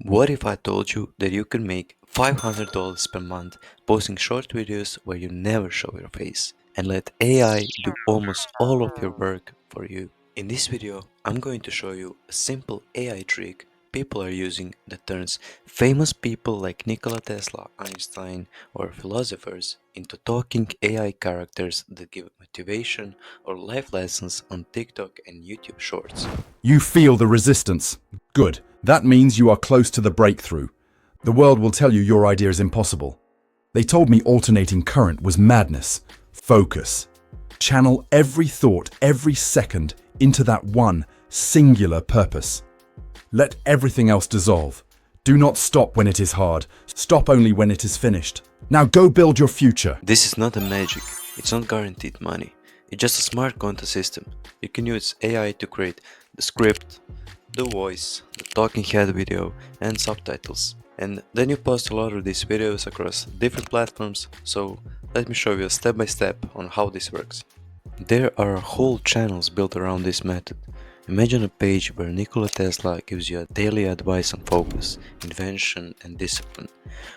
What if I told you that you could make $500 per month posting short videos where you never show your face and let AI do almost all of your work for you? In this video, I'm going to show you a simple AI trick people are using that turns famous people like Nikola Tesla, Einstein, or philosophers into talking AI characters that give motivation or life lessons on TikTok and YouTube Shorts. You feel the resistance. Good. That means you are close to the breakthrough. The world will tell you your idea is impossible. They told me alternating current was madness. Focus. Channel every thought, every second, into that one singular purpose. Let everything else dissolve. Do not stop when it is hard. Stop only when it is finished. Now go build your future. This is not a magic, it's not guaranteed money, it's just a smart content system. You can use AI to create the script, the voice, the talking head video and subtitles. And then you post a lot of these videos across different platforms, so let me show you step by step on how this works. There are whole channels built around this method. Imagine a page where Nikola Tesla gives you a daily advice on focus, invention and discipline,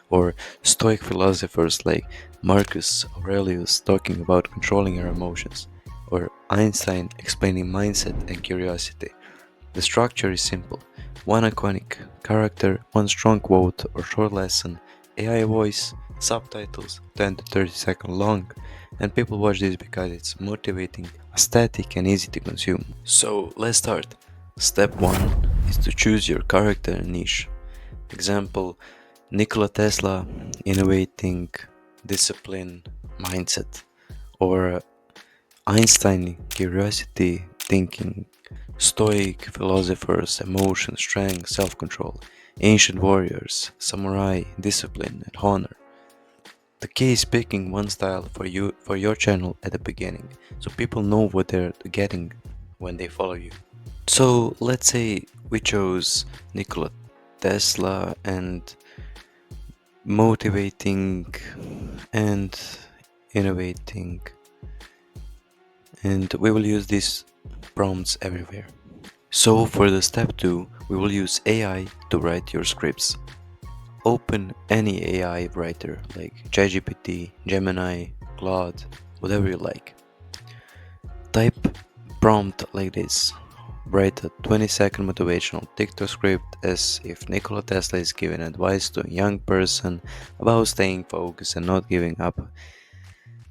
or Stoic philosophers like Marcus Aurelius talking about controlling your emotions, or Einstein explaining mindset and curiosity. The structure is simple: one iconic character, one strong quote or short lesson, AI voice, subtitles 10 to 30 seconds long, and people watch this because it's motivating, aesthetic and easy to consume. So let's start. Step 1 is to choose your character and niche. Example: Nikola Tesla innovating discipline mindset, or Einstein curiosity thinking, Stoic philosophers emotion, strength, self-control, ancient warriors, samurai, discipline and honor. The key is picking one style for your channel at the beginning, so people know what they're getting when they follow you. So let's say we chose Nikola Tesla and motivating and innovating, and we will use these prompts everywhere. So for the step 2, we will use AI to write your scripts. Open any AI writer like ChatGPT, Gemini, Claude, whatever you like. Type prompt like this: write a 20-second motivational TikTok script as if Nikola Tesla is giving advice to a young person about staying focused and not giving up.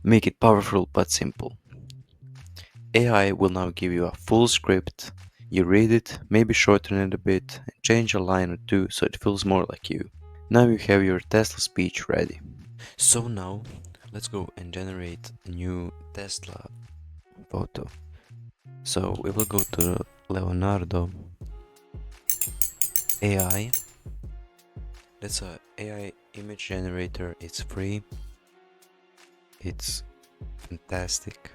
Make it powerful but simple. AI will now give you a full script. You read it, maybe shorten it a bit, and change a line or two so it feels more like you. Now you have your Tesla speech ready. So now, let's go and generate a new Tesla photo. So we will go to Leonardo AI. That's a AI image generator. It's free. It's fantastic.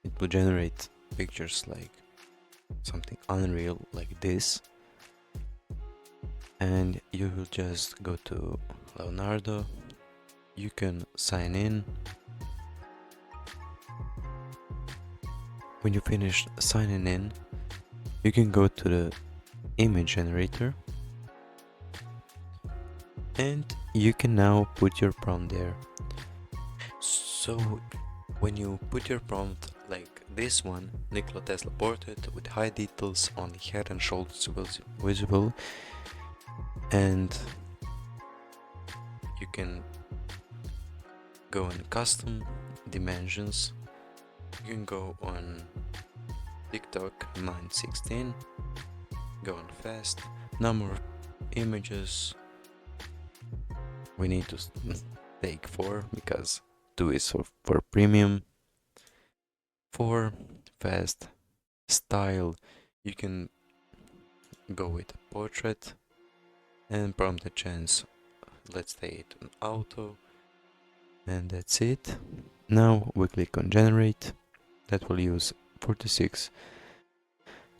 It will generate pictures like something unreal like this. And you will just go to Leonardo. You can sign in. When you finish signing in, you can go to the image generator and you can now put your prompt there. So when you put your prompt like this one, Nikola Tesla portrait with high details, only head and shoulders visible, and you can go on custom dimensions. You can go on TikTok 916, go on fast, number of images. We need to take 4 because 2 is for premium. 4, fast, style. You can go with a portrait and prompt a chance. Let's say it on auto, and that's it. Now we click on generate. That will use 46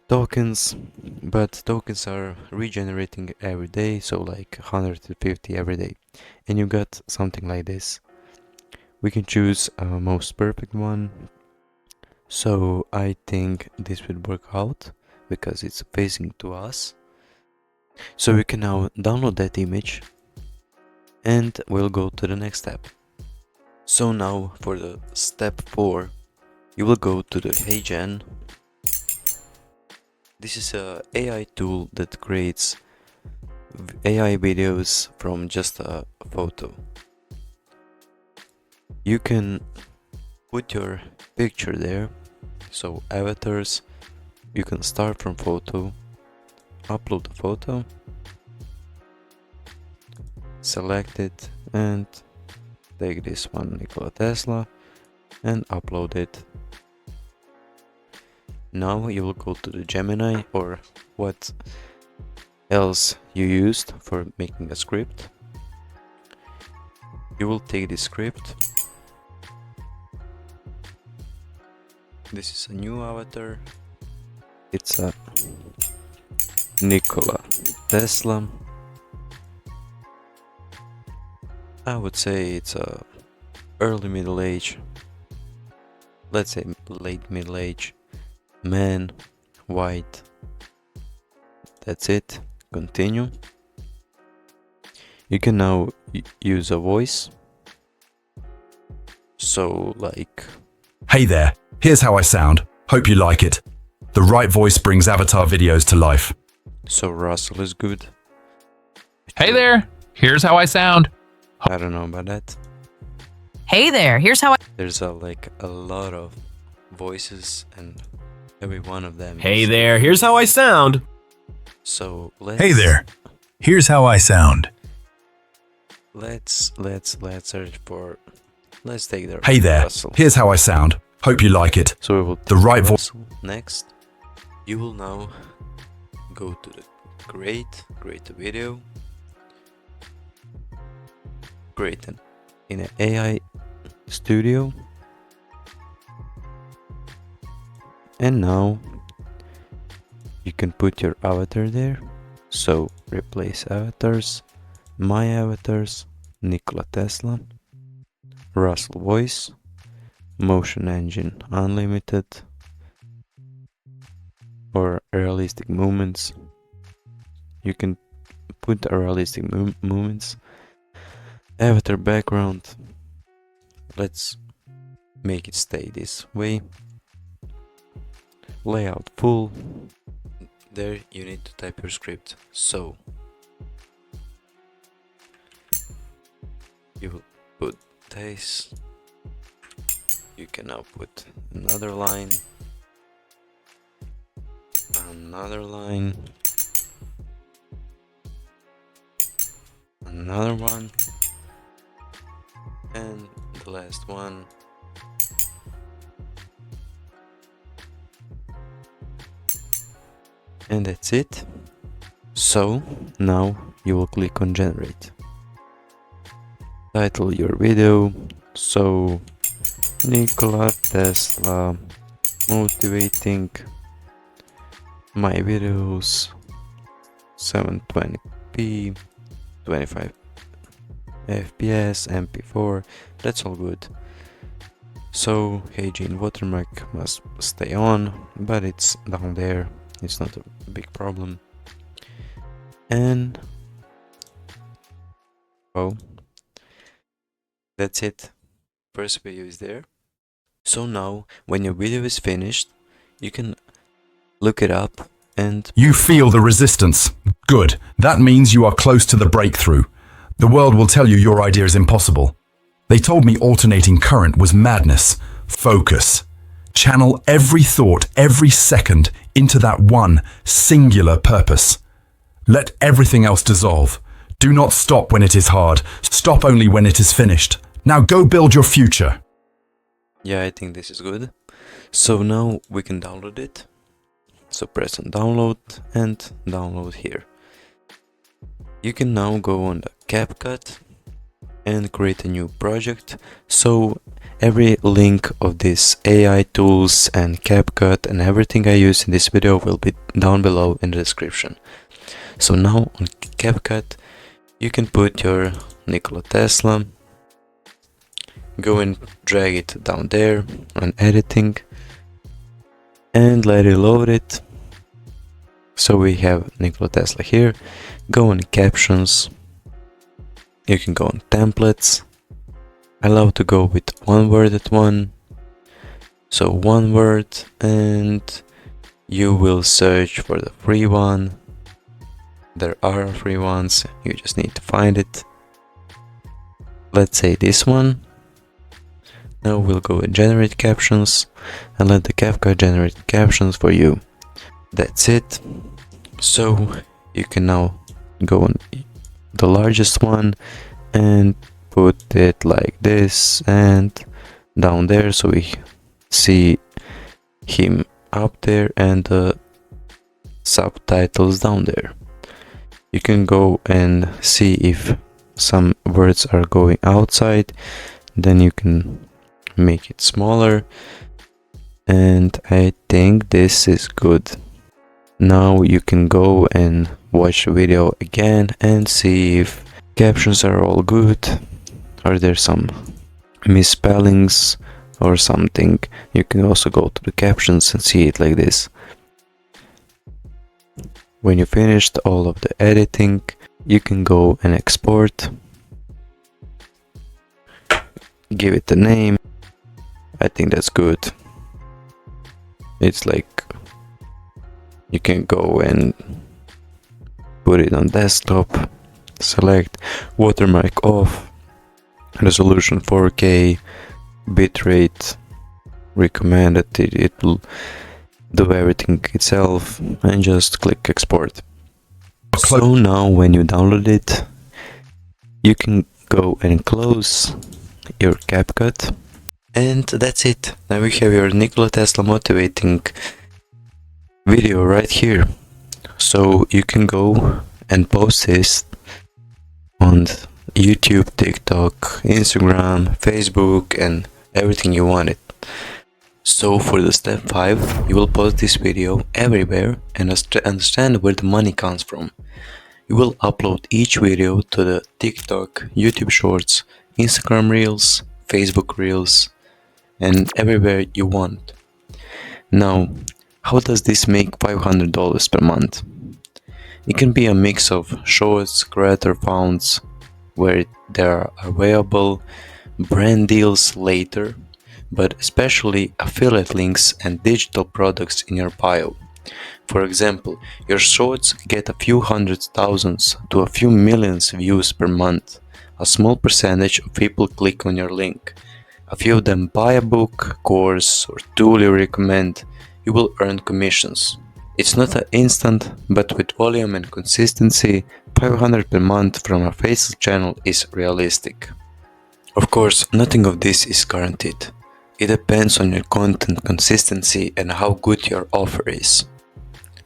tokens, but tokens are regenerating every day, so like 150 every day, and you got something like this. We can choose a most perfect one, so I think this will work out because it's facing to us. So we can now download that image and we'll go to the next step. So now for the step 4, you will go to the HeyGen. This is a AI tool that creates AI videos from just a photo. You can put your picture there, so avatars, you can start from photo, upload the photo, select it and take this one, Nikola Tesla, and upload it. Now you will go to the Gemini or what else you used for making a script. You will take this script. This is a new avatar. It's a Nikola Tesla. I would say it's a early middle age, let's say late middle age, man, white. That's it. Continue. You can now use a voice. So like, Hey there, here's how I sound. Hope you like it. The right voice brings avatar videos to life. so Russell is good. Hey there, here's how I sound. I don't know about that. Hey there, here's how I... There's like a lot of voices and every one of them. Hey is- there, here's how I sound. So let's. Hey there, here's how I sound. Let's search for. Let's take the. Hey there, Russell. here's how I sound. Hope you like it. So we will. The right voice. Russell. Next, you will now go to the create a video. Create an in an AI studio. And now you can put your avatar there. So replace avatars, my avatars, Nikola Tesla, Russell voice, motion engine unlimited, or realistic movements. You can put a realistic movements. Avatar background. Let's make it stay this way. Layout full. There you need to type your script. So you will put this. You can now put another line, another line, another one, and the last one. And that's it. So now you will click on generate. Title your video. So Nikola Tesla motivating my videos 720p 25 fps mp4. That's all good. So HeyGen watermark must stay on, but it's down there. It's not a big problem. And oh, that's it. First video is there. So now when your video is finished, you can look it up and You feel the resistance. Good. That means you are close to the breakthrough. The world will tell you your idea is impossible. They told me alternating current was madness. Focus. Channel every thought, every second into that one singular purpose. Let everything else dissolve. Do not stop when it is hard. Stop only when it is finished. Now go build your future. yeah, I think this is good. So now we can download it. So press on download and download here. You can now go on the CapCut and create a new project. So every link of this AI tools and CapCut and everything I use in this video will be down below in the description. So now on CapCut you can put your Nikola Tesla, go and drag it down there on editing and let it load it. So we have Nikola Tesla here. Go on captions. You can go on templates. I love to go with one word at one. So one word, and you will search for the free one. There are free ones, you just need to find it. Let's say this one. Now we'll go and generate captions and let the Kafka generate captions for you. That's it. So you can now go on the largest one and put it like this and down there, so we see him up there and the subtitles down there. You can go and see if some words are going outside, then you can make it smaller, and I think this is good. Now you can go and watch the video again and see if captions are all good. Are there some misspellings or something? You can also go to the captions and see it like this. When you finished all of the editing, you can go and export. Give it a name. I think that's good. It's like you can go and put it on desktop. Select watermark off, resolution 4K, bitrate recommended. It will do everything itself, and just click export. So now when you download it, you can go and close your CapCut, and that's it. Now we have your Nikola Tesla motivating video right here. So you can go and post this on YouTube, TikTok, Instagram, Facebook, and everything you want it. So for the step 5, you will post this video everywhere and understand where the money comes from. You will upload each video to the TikTok, YouTube Shorts, Instagram Reels, Facebook Reels, and everywhere you want. Now, how does this make $500 per month? It can be a mix of shorts, creator funds, where they are available, brand deals later, but especially affiliate links and digital products in your bio. For example, your shorts get a few hundred thousands to a few millions views per month. A small percentage of people click on your link. A few of them buy a book, course, or tool you recommend. You will earn commissions. It's not an instant, but with volume and consistency, 500 per month from a Faceless channel is realistic. Of course, nothing of this is guaranteed. It depends on your content consistency and how good your offer is.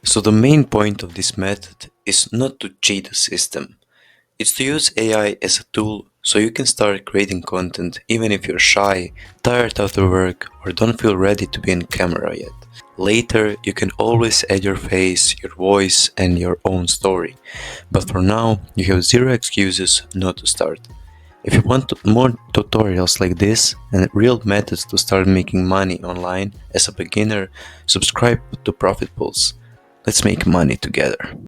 So the main point of this method is not to cheat the system. It's to use AI as a tool so you can start creating content even if you're shy, tired after work, or don't feel ready to be in camera yet. Later, you can always add your face, your voice, and your own story. But for now, you have zero excuses not to start. If you want more tutorials like this and real methods to start making money online as a beginner, subscribe to Profit Pulse. Let's make money together.